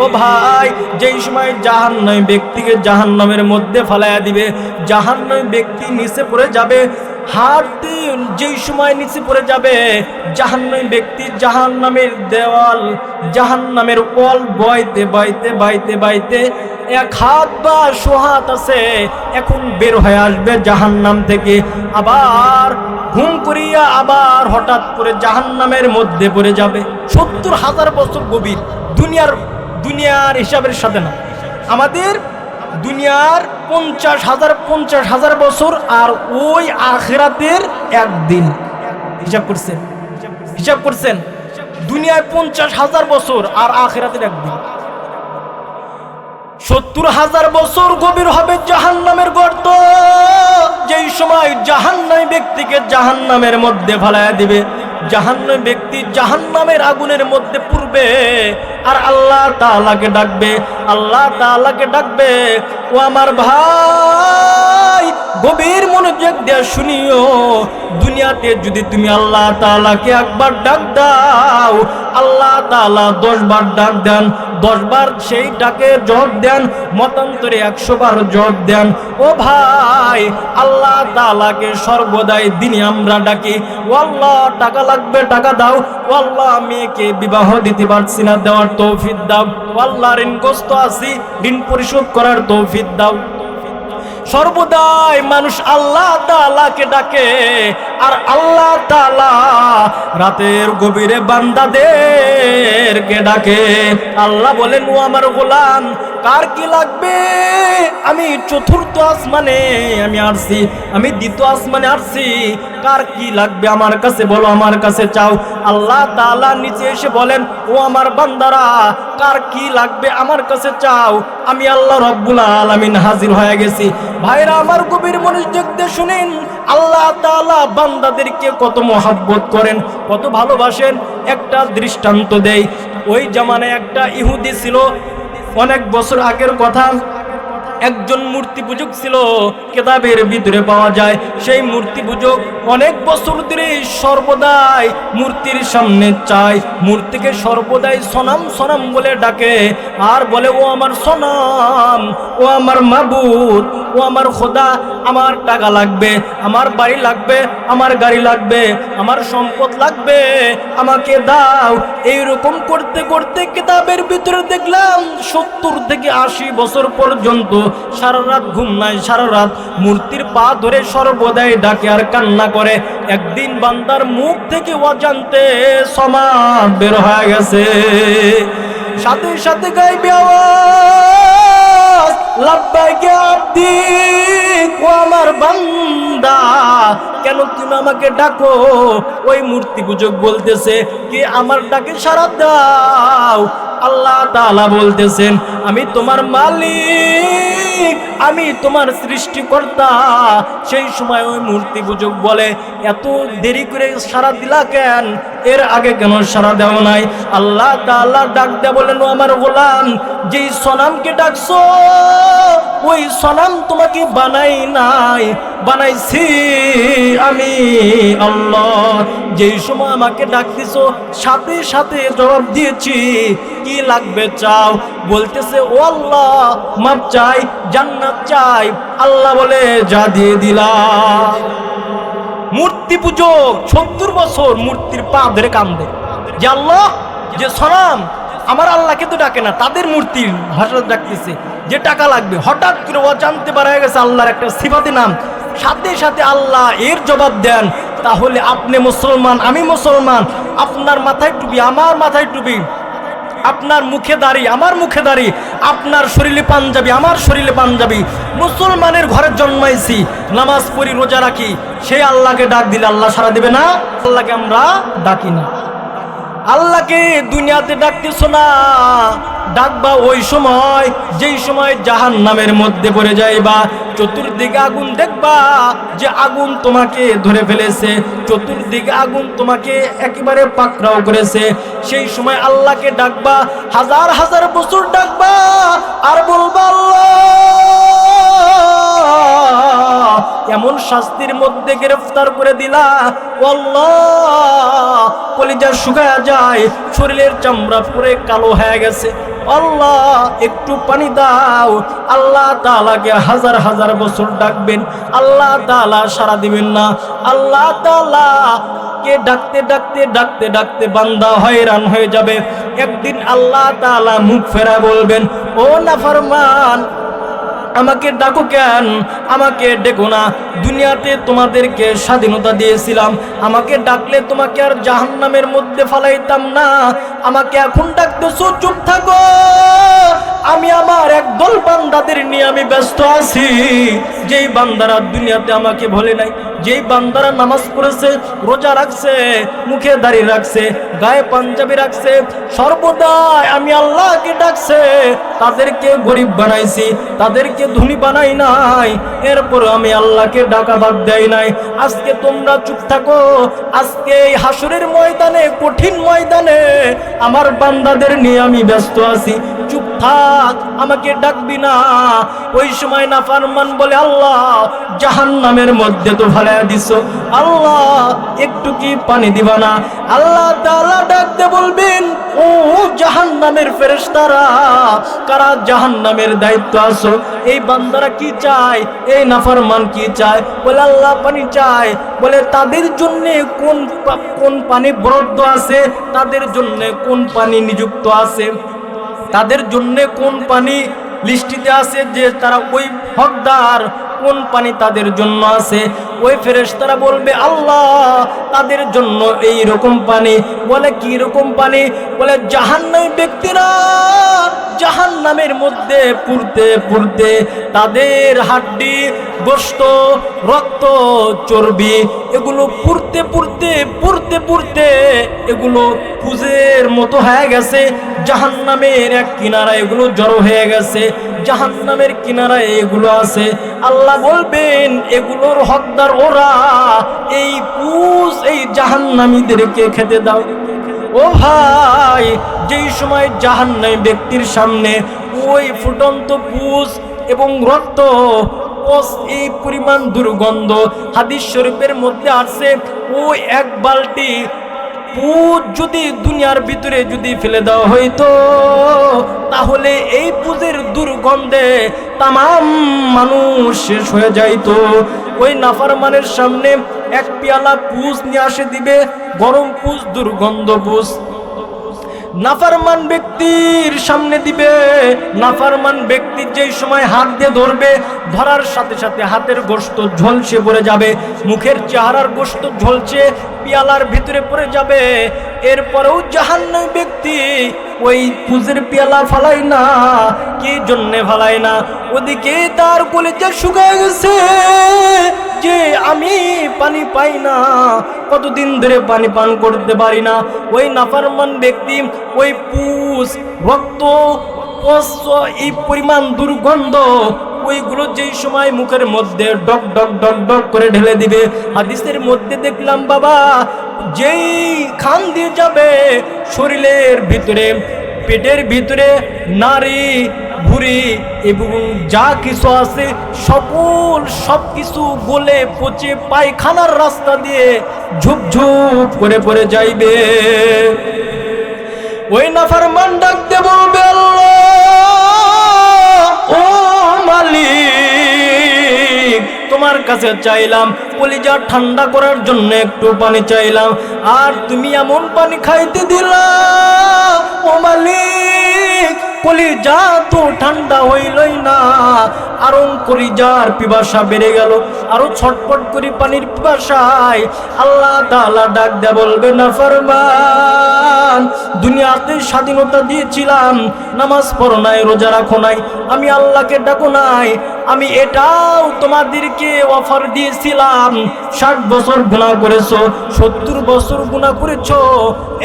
ও ভাই, যেই সময় জাহান্নামী ব্যক্তিকে জাহান্নামের মধ্যে ফেলাইয়া দিবে, জাহান্নামী ব্যক্তি নিচে পড়ে যাবে, হাঁটতে যেই সময় নিচে পড়ে যাবে, জাহান্নামী ব্যক্তি জাহান্নামের দেওয়াল, জাহান্নামের ওয়াল বইতে বাইতে বাইতে বাইতে 1 হাত বা 100 হাত আছে, এখন বের হয়ে আসবে জাহান্নাম থেকে, আবার ঘুম করিয়া আবার হঠাৎ করে জাহান্নামের মধ্যে পড়ে যাবে। 70,000 বছর গভীর। দুনিয়ার হিসাবের সাথে না, আমাদের দুনিয়ার 50,000 বছর, আর ওই আখিরাতের একদিন। হিসাব করছেন দুনিয়ায় 50,000 বছর আর আখিরাতের একদিন। 70,000 বছর গভীর হবে জাহান্নামের গর্ত। যেই সময় জাহান্নামী ব্যক্তিকে জাহান্নামের মধ্যে ফেলাইয়া দিবে, জাহান্নামী ব্যক্তি জাহান্নামের আগুনের মধ্যে পড়বে, আর আল্লাহ তাআলাকে ডাকবে, ও আমার ভাই, গভীর মনোযোগ দিয়ে শুনিও। দুনিয়াতে যদি তুমি আল্লাহ তাআলাকে একবার ডাক দাও, আল্লাহ তাআলা 10 বার ডাক দেন, 10 বার সেই ডাকে জবাব দেন, মতান্তরে 100 বার জবাব দেন। ও ভাই, আল্লাহ তাআলাকে সর্বদাই দিনে আমরা ডাকি, ও আল্লাহ টাকা লাগবে টাকা দাও, ও আল্লাহ মেয়েকে বিবাহ দিতে পারছি না, দেওয়ার তৌফিক দাও, ও আল্লাহ ঋণগ্রস্ত আছি, ঋণ পরিশোধ করার তৌফিক দাও। সর্বদাই মানুষ আল্লাহ তাআলাকে ডাকে, আর আল্লাহ তাআলা রাতের গভীরে বান্দাদেরকে ডাকে। আল্লাহ বলেন, ও আমার গোলাম, কার কি লাগবে? আমি 4র্থ আসমানে আমি আসছি, আমি 2য় আসমানে আসছি, কার কি লাগবে আমার কাছে বলো, আমার কাছে চাও। আল্লাহ তাআলা নিচে এসে বলেন, ও আমার বান্দারা, কার কি লাগবে আমার কাছে চাও, আমি আল্লাহ রাব্বুল আলামিন হাজির হয়ে গেছি। ভাইরা আমার, গভীর মনোযোগ দিয়ে শুনেন, আল্লাহ তাআলা বান্দাদেরকে কত মহব্বত করেন, কত ভালোবাসেন। একটা দৃষ্টান্ত দেই। ওই জামানায় একটা ইহুদি ছিল, অনেক বছর আগের কথা। একজন মূর্তি পূজক ছিল, কিতাবের ভিতরে পাওয়া যায়। সেই মূর্তি পূজক অনেক বছর ধরে সর্বদাই মূর্তির সামনে চায়, মূর্তিকে সর্বদাই সনাম সনাম বলে ডাকে আর বলে, ও আমার সনাম, ও আমার মাবুদ, ও আমার খোদা, আমার টাকা লাগবে, আমার বাড়ি লাগবে, আমার গাড়ি লাগবে, আমার সম্পদ লাগবে, আমাকে দাও। এইরকম করতে করতে কিতাবের ভিতরে দেখলাম 70 থেকে 80 বছর পর্যন্ত সারা রাত ঘুম নাই, সারা রাত মূর্তির পা ধরে সর্বদাই ডাকে আর কান্না করে। একদিন বান্দার মুখ থেকে অজান্তে সমাদ বের হয়ে গেছে, সাথে সাথে গাইবে আওয়াজ, লাব্বাইকে আব্দি, ও আমার বান্দা, কেন তুমি আমাকে ডাকো? ওই মূর্তি পূজক বলতেছে কি, আমার ডাকে সাড়া দাও। আল্লাহ তাআলা বলতেছেন, আমি তোমার মালিক, আমি তোমার সৃষ্টিকর্তা। সেই সময় ওই মূর্তি পূজক বলে, এত দেরি করে সাড়া দিলা কেন? এর আগে কেন সাড়া দেও নাই? আল্লাহ তাআলা ডাক দেয়া বলেন, ও আমার গোলাম, যেই সনামকে ডাকছো ওই সনাম তোমাকে বানাই নাই, বানাইছি আমি আল্লাহ। যেই সময় আমাকে ডাক দিছো সাথে সাথে জবাব দিয়েছি, কি লাগবে চাও? বলতেছে, ও আল্লাহ, মাপ চাই, জান্নাত চাই। আল্লাহ বলে, যা দিয়ে দিলাম। মূর্তি পূজক 70 বছর মূর্তির পা ধরে কান্দে যে, আল্লাহ, যে সনাম আমার আল্লাহকে তো ডাকে না, তাদের মূর্তির ভাষা ডাকতেছে যে টাকা লাগবে। হঠাৎ করে ও জানতে পারা গেছে আল্লাহর একটা সিফাতি নাম, সাথে সাথে আল্লাহ এর জবাব দেন, তাহলে আপনি মুসলমান, আমি মুসলমান, আপনার মাথায় টুপি, আমার মাথায় টুপি, আপনার মুখে দাড়ি, আমার মুখে দাড়ি, আপনার শরীরে পাঞ্জাবি, আমার শরীরে পাঞ্জাবি, মুসলমানের ঘরে জন্মাইছি, নামাজ পড়ি, রোজা রাখি, সেই আল্লাহকে ডাক দিলে আল্লাহ সাড়া দেবে না? আল্লাহকে আমরা ডাকি না। আল্লাহকে দুনিয়াতে ডাকতেছো না, ডাকবা ওই সময় যেই সময় জাহান্নামের মধ্যে পড়ে যাইবা, চতুর্দিকে আগুন দেখবা যে আগুন তোমাকে ধরে ফেলেছে, চতুর্দিকে আগুন তোমাকে একেবারে পাকড়াও করেছে। সেই সময় আল্লাহকে ডাকবা, হাজার হাজার বছর ডাকবা আর বলবা, আল্লাহ, এমন শাস্তির মধ্যে গ্রেফতার করে দিলা, আল্লাহ, কলিজা শুকায়া যায়, শরীরের চামড়া পুরো কালো হয়ে গেছে, আল্লাহ একটু পানি দাও। আল্লাহ তাআলাকে হাজার হাজার বছর ডাকবেন, আল্লাহ তাআলা সাড়া দিবেন না। আল্লাহ তাআলা কে ডাকতে ডাকতে ডাকতে ডাকতে বান্দা হয়রান হয়ে যাবে। একদিন আল্লাহ তাআলা মুখ ফেরা বলবেন, ও নাফরমান, আমাকে ডাকো কেন? আমাকে ডেকো না। দুনিয়াতে তোমাদেরকে স্বাধীনতা দিয়েছিলাম, আমাকে ডাকলে তোমাকে আর জাহান্নামের মধ্যে ফালাইতাম না, আমাকে এখন ডাকতেছো, চুপ থাকো। আমি আমার একদল বান্দাদের নিয়ে আমি ব্যস্ত আছি, যেই বান্দারা দুনিয়াতে আমাকে ভোলে নাই, যেই বান্দারা নামাজ পড়েছে, রোজা রাখছে, মুখে দাড়ি রাখছে, গায়ে পাঞ্জাবি রাখছে, সর্বদাই আমি আল্লাহকে ডাকছে, তাদেরকে গরিব বানাইছি, তাদেরকে ধনী বানাই নাই, এরপর আমি আল্লাহকে ডাকা বাদ দেই নাই। আজকে তোমরা চুপ থাকো, আজকে এই হাসরের ময়দানে, কঠিন ময়দানে আমার বান্দাদের নিয়ে আমি ব্যস্ত আছি, চুপ থাক, আমাকে ডাকবি না। ওই সময় নাফরমান বলে, আল্লাহ, জাহান্নামের মধ্যে তো ফেলে দিছো, আল্লাহ একটু কি পানি দিবা না? আল্লাহ তাআলা ডাকতে বলবেন, ও জাহান্নামের ফেরেশতারা, কারা জাহান্নামের দায়িত্ব আছো, এই বান্দারা কি চায়, এই নাফরমান কি চায়? বলে, আল্লাহ পানি চায়। বলে, তাদের জন্য কোন পানি বরাদ্দ আছে, তাদের জন্য কোন পানি নিযুক্ত আছে, তাদের জন্য কোন পানি লিস্টিতে আছে যে তারা ওই হকদার, কোন পানি তাদের জন্য আছে? ওই ফেরেশতারা বলবে, আল্লাহ, তাদের জন্য এই রকম পানি। বলে, কি রকম পানি? বলে, জাহান্নামী ব্যক্তিরা জাহান্নামের মধ্যে পুড়তে পুড়তে তাদের হাড্ডি, গোশত, রক্ত, চর্বি এগুলো পুড়তে পুড়তে পুড়তে পুড়তে এগুলো পুজের মতো হয়ে গেছে, জাহান্নামের এক কিনারায় এগুলো জড়ো হয়ে গেছে, জাহান্নামের কিনারায় এগুলো আছে। আল্লাহ বলবেন, এগুলোর হকদার ওরা, এই পুজ এই জাহান্নামীদেরকে খেতে দাও। ও ভাই, যেই সময় জাহান্নামী ব্যক্তির সামনে ওই ফুটন্ত পুজ এবং রক্ত এই পরিমাণ দুর্গন্ধ। হাদিস শরীফের মধ্যে আছে ওই এক বালতি পুজ যদি দুনিয়ার ভিতরে যদি ফেলে দেওয়া হইতো তাহলে এই পুজের দুর্গন্ধে তামাম মানুষ শেষ হয়ে যাইতো। ওই নাফরমানের সামনে এক পেয়ালা পুজ নিয়ে আসে দিবে, গরম পুজ, দুর্গন্ধ পুজ। নাফরমান ব্যক্তির সামনে দিবে, নাফরমান ব্যক্তি যেই সময় হাত দিয়ে ধরবে, ধরার সাথে সাথে হাতের গোশত ঝলসে পড়ে যাবে, মুখের চেহারার গোশত ঝলসে পিয়ালার ভিতরে পড়ে যাবে। এরপরেও জাহান্নামী ব্যক্তি ওই পুজের পেয়ালা ফালাই না। কি জন্যে ফালাই না? ওদিকে তার কলিজা শুকায় গেছে যে আমি পানি পাই না, কতদিন ধরে পানি পান করতে পারি না। ওই নাফরমান ব্যক্তি ওই পুজ, রক্ত, এই পরিমাণ দুর্গন্ধ ওইগুলো যেই সময় মুখের মধ্যে ডক ডক ডক ডক করে ঢেলে দিবে। হাদিসের মধ্যে দেখলাম বাবা, যেই খান দিয়ে যাবে শরীরের ভিতরে, পেটের ভিতরে নারী ভুঁড়ি এবং যা কিছু আছে সব কিছু গলে পচে পায়খানার রাস্তা দিয়ে ঝুপঝুপ করে পড়ে যাইবে। ওই নাফরমান ডাক দিয়ে বলবে, ও মালিক, তোমার কাছে চাইলাম কলিজা ঠান্ডা করার জন্য একটু পানি চাইলাম, আর তুমি এমন পানি খাইতে দিলা ও মালিক, কলিজা তো ঠান্ডা হইলই না, আরো কলিজার পিপাসা বেড়ে গেল, আরো ছটপট করি পানির পিপাসায়। আল্লাহ তাআলা ডাক দেয়া বলবে, নাফরমান, দুনিয়াতে স্বাধীনতা দিয়েছিলাম, নামাজ পড়ো নাই, রোজা রাখো নাই, আমি আল্লাহকে ডাকো নাই, আমি এটাও তোমাদেরকে অফার দিয়েছিলাম, 60 বছর গুনাহ করেছো, 70 বছর গুনাহ করেছো,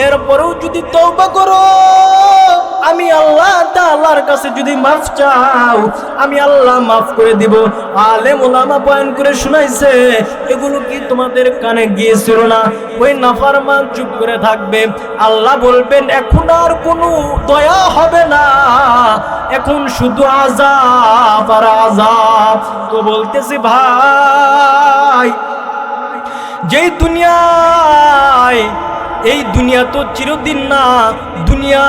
এরপরেও যদি তওবা করো, আমি আল্লাহ তাআলার কাছে যদি মাফ চাও, আমি আল্লাহ মাফ করে দিব। আলেম ওলামা বয়ান করে শুনাইছে, এগুলো কি তোমাদের কানে গিয়েছিল না? ওই নাফরমান চুপ করে থাকবে। আল্লাহ বলবেন, এখন আর কোনো দয়া হবে না, এখন শুধু আযাব আর আযাব। তো বলতেছি ভাই, যেই দুনিয়ায়, এই দুনিয়া তো চিরদিন না, দুনিয়া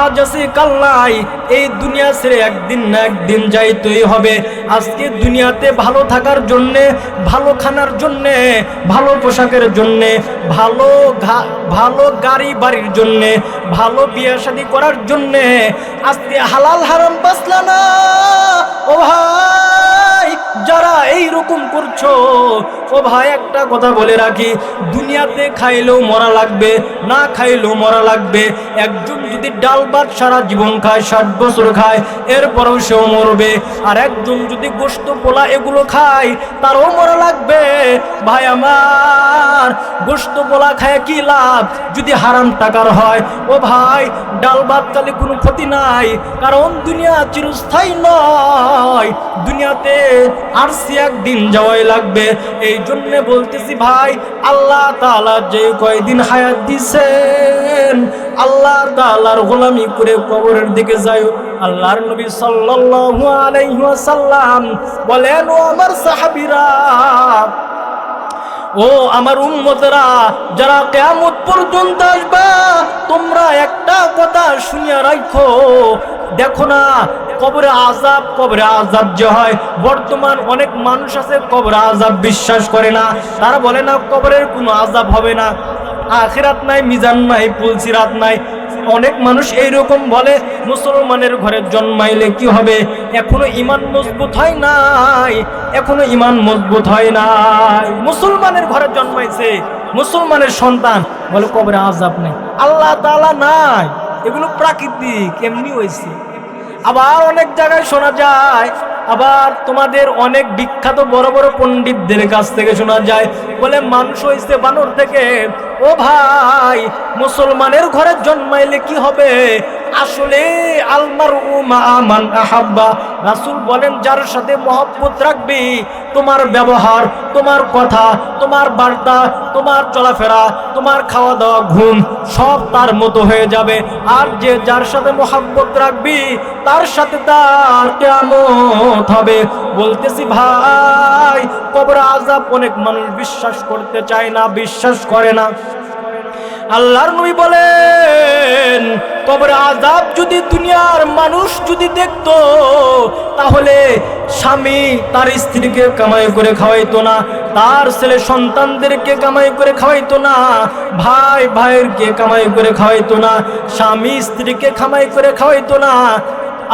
আজ আছে কাল নাই, এই দুনিয়া ছেড়ে একদিন না একদিন যাইতেই হবে। আজকে দুনিয়াতে ভালো থাকার জন্যে, ভালো খানার জন্যে, ভালো পোশাকের জন্যে, ভালো গাড়ি বাড়ির জন্যে, ভালো বিয়ে শাদী করার জন্যে আজকে হালাল হারাম বাঁচলা না। ও ভাই, যারা এই রকম করছো, ও ভাই একটা কথা বলে রাখি, দুনিয়াতে খাইলেও মরা লাগবে, না খাইলেও মরা লাগবে। একজন যদি ডাল ভাত সারা জীবন খায়, 60 বছর খায়, এরপরেও সেও মরবে। আর একজন যদি গোশত পোলা এগুলো খায়, তারও মরা লাগবে। ভাই আমার, গোশত পোলা খায় কি লাভ যদি হারাম টাকার হয়? ও ভাই, ডাল ভাত খালে কোনো ক্ষতি নাই, কারণ দুনিয়া চিরস্থায়ী নয়, দুনিয়াতে আসছি একদিন যাওয়াই লাগবে। এই জন্য বলতেছি ভাই, আল্লাহ তাআলা যে কয়দিন হায়াত দিছেন, আল্লাহ তাআলার গোলামি করে কবরের দিকে যায়। আল্লাহর নবী সাল্লাল্লাহু আলাইহি ওয়াসাল্লাম বলেন, ও আমার সাহাবীরা, ও আমার উম্মতরা, যারা কিয়ামত পর্যন্ত আসবা, তোমরা একটা কথা শুনিয়া রাখো, দেখো না কবরে আযাব যে হয়, বর্তমান অনেক মানুষ আছে কবরে আযাব বিশ্বাস করে না। তারা বলে না কবরের কোনো আযাব হবে না, আখিরাত নাই, মিজান নাই, পুলসিরাত নাই। অনেক মানুষ এইরকম বলে, মুসলমানের ঘরে জন্মাইলে কি হবে? এখনো ঈমান মজবুত হয় নাই, এখনো ঈমান মজবুত হয় নাই। মুসলমানের ঘরে জন্মাইছে, মুসলমানের সন্তান, বলে কবরে আযাব নেই, আল্লাহ তাআলা নাই, এগুলো প্রাকৃতিক, এমনি হয়েছে। আবার অনেক জায়গায় শোনা যায়, আবার তোমাদের অনেক বিখ্যাত বড় বড় পণ্ডিতদের কাছ থেকে শোনা যায়, বলে মানুষ হয়েছে বানর থেকে। ও ভাই, মুসলমানের ঘরে জন্মাইলে কি হবে? আসলে আলমারউ মা মান আহাব্বা, রাসূল বলেন যার সাথে মহব্বত রাখবি তোমার ব্যবহার, তোমার কথা, তোমার বার্তা, তোমার চলাফেরা, তোমার খাওয়া দাওয়া, ঘুম সব তার মতো হয়ে যাবে। আর যে যার সাথে মহব্বত রাখবি তার সাথে তার কিয়ামত হবে। বলতেছি ভাই, কবর আযাব অনেক মানুষ বিশ্বাস করতে চায় না, বিশ্বাস করে না। আল্লাহর নবী বলেন কবর আযাব যদি দুনিয়ার মানুষ যদি দেখতো তাহলে স্বামী তার স্ত্রীকে কামাই করে খাওয়াইতো না, তার ছেলে সন্তানদেরকে কামাই করে খাওয়াইতো না, ভাই ভাইয়েরকে কামাই করে খাওয়াইতো না, স্বামী স্ত্রীকে কামাই করে খাওয়াইতো না,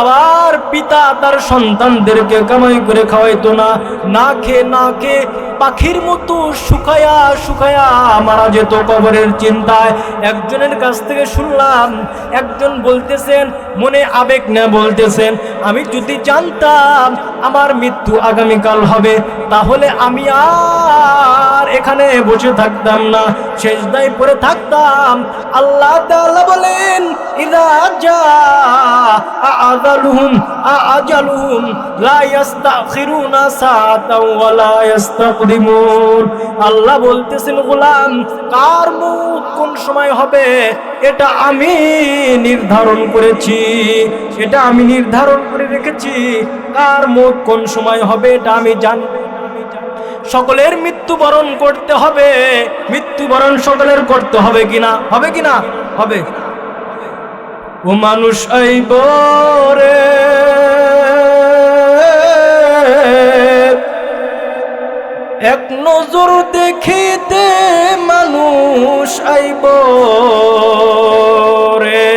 আবার পিতা তার সন্তানদেরকে কামাই করে খাওয়াইতো না। না খেয়ে না খেয়ে পাখির মতো শুকায়া শুকায়া মারা যেত কবরের চিন্তায়। একজনের কাছ থেকে শুনলাম, একজন বলতেছেন, মনে আবেগ না বলতেছেন, আমি যদি জানতাম আমার মৃত্যু আগামীকাল হবে তাহলে আমি আর এখানে বসে থাকতাম না, সেজদায় পড়ে থাকতাম। আল্লাহ তাআলা বলেন ইযা জাআ আজালুহুম লা ইস্তাখিরুনা সাআতাও ওয়া লা ইস্তাকদিমুন। আল্লাহ বলতেছেন গোলাম কার মউত কোন সময় হবে এটা আমি নির্ধারণ করেছি, এটা আমি নির্ধারণ করে রেখেছি। কার মউত কোন সময় হবে এটা আমি জানি। সকলের মৃত্যুবরণ করতে হবে, মৃত্যুবরণ সকলের করতে হবে কিনা? হবে কিনা? হবে। ও মানুষ আইব রে, এক নজর দেখিতে মানুষ আইব রে,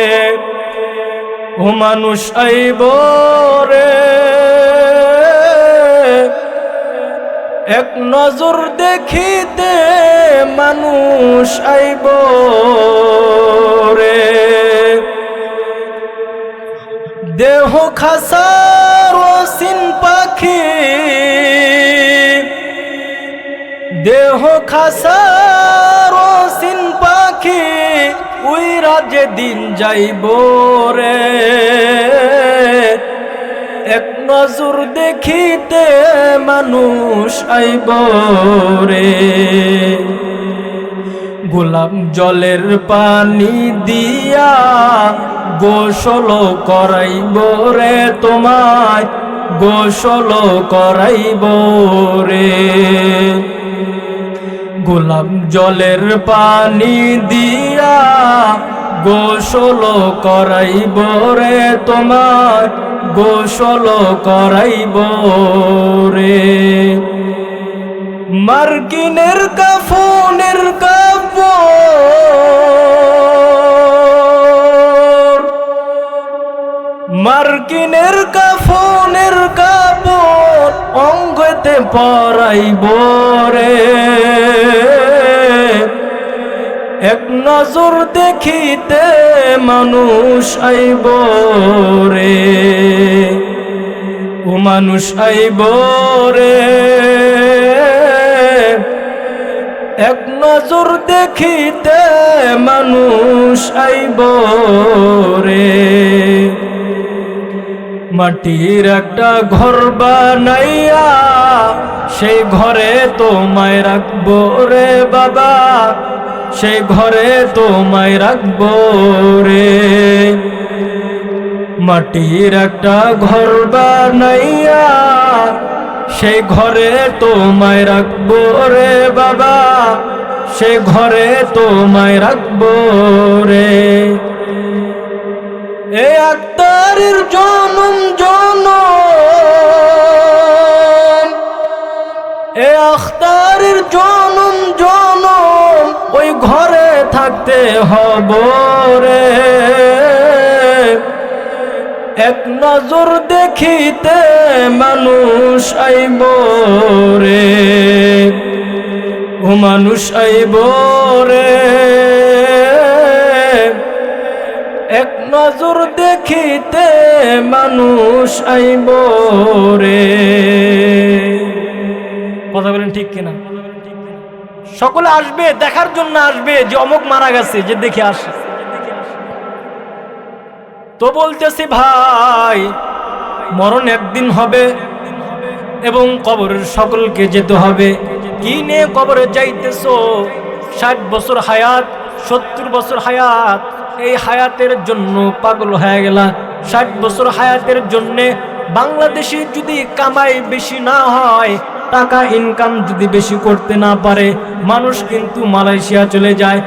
ও মানুষ আইব রে, এক নজর দেখিতে মানুষ আইব রে। দেহ খাসার ওসিন পাখি, দেহ খাসার ওসিন পাখি, উইরা যেদিন যাইব রে, এক নজর দেখিতে মানুষ আইব রে। গোলাপ জলের পানি দিয়া গোসল করাইব রে তোমায়, গোসল করাইব রে। গোলাপ জলের পানি দিয়া গোসল করাইব রে তোমায়, গোসল করাইব রে। মার্কিনের কাফনের কাপড়, মার্কিনের কাফনের কাপড় অঙ্গতে পরাইব রে, এক নজর দেখিতে মানুষ আইব রে, ও মানুষ আইব রে, এক নজর দেখিতে মানুষ আইব রে। মাটির একটা ঘর বানাইয়া সেই ঘরে তোমায় রাখবো রে বাবা, সেই ঘরে তোমায় রাখবো রে। মাটির একটা ঘর বানাইয়া সেই ঘরে তোমায় রাখবো রে বাবা, সে ঘরে তোমায় রাখবো রে। এ আক্তারের জনম জনম, এ আখতারের জনম জনম ওই ঘরে থাকতে হব রে, এক নজর দেখিতে মানুষ আইব রে, ও মানুষ আইব রে, এক নজর দেখিতে মানুষ আইব রে। কথা বলেন ঠিক কিনা? সকলে আসবে, দেখার জন্য আসবে যে অমুক মারা গেছে, যে দেখে আসে। তো বলতেছি ভাই মরণ একদিন হবে এবং কবরের সকলকে যেতে হবে। কি নিয়ে কবরে যাইতেছো? 60 বছর হায়াত, 70 বছর হায়াত, এই হায়াতের জন্য পাগল হয়ে গেলা। 60 বছর হায়াতের জন্যে বাংলাদেশে যদি কামাই বেশি না হয়, টাকা ইনকাম যদি বেশি করতে না পারে, মানুষ কিন্তু মালয়েশিয়া চলে যায়,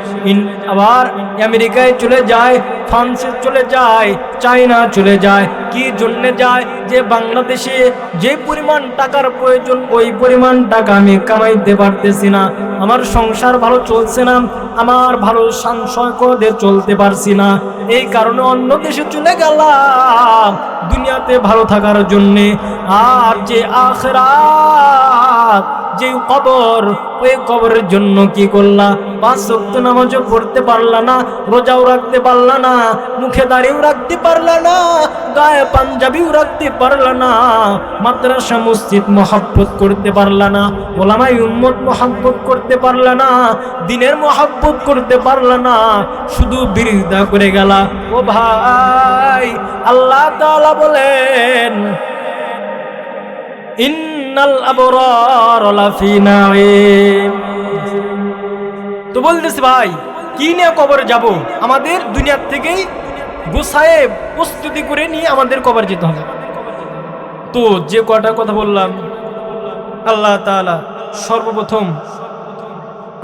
আবার আমেরিকায় চলে যায়, ফ্রান্সে চলে যায়, চায়না চলে যায়। কি জন্যে যায়? যে বাংলাদেশে যে পরিমাণ টাকার প্রয়োজন ওই পরিমাণ টাকা আমি কামাইতে পারতেছি না, আমার সংসার ভালো চলছে না, আমার ভালো সঞ্চয় চলতে পারছি না, এই কারণে অন্য দেশে চলে গেলাম দুনিয়াতে ভালো থাকার জন্যে। আর যে আখিরাত, যে কবর, ওই কবরের জন্য কি করলা? 5 ওয়াক্ত নামাজও পড়তে পারলা না, রোজাও রাখতে পারলা না, মুখে দাড়িও রাখতে পারলা না, গায়ে পাঞ্জাবিও রাখতে পারলা না, মাদ্রাসা মসজিদ মহব্বত করতে পারলা না, ওলামায়ে উম্মত মহব্বত করতে পারলা না, দ্বীনের মহব্বত করতে পারলা না, শুধু বিরোধিতা করে গেলা। ও ভাই, আল্লাহ তাআলা বলেন ইন্নাল আবরার লাফি নাঈম। তো বলতেছি ভাই, কি নিয়ে কবরে যাব? আমাদের দুনিয়ার থেকেই গুছায়ে প্রস্তুতি করে নিয়ে আমাদের কবর যেতে হবে। তো যে কটা কথা বললাম, আল্লাহ তাআলা সর্বপ্রথম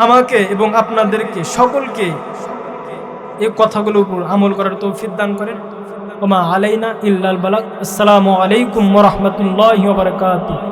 আমাকে এবং আপনাদেরকে সকলকে এই কথাগুলোর উপর আমল করার তৌফিক দান করেন। ওমা আলাইনা ইল্লাল বালাগ। আসসালামু আলাইকুম ওয়া রাহমাতুল্লাহি ওয়া বারাকাতুহু।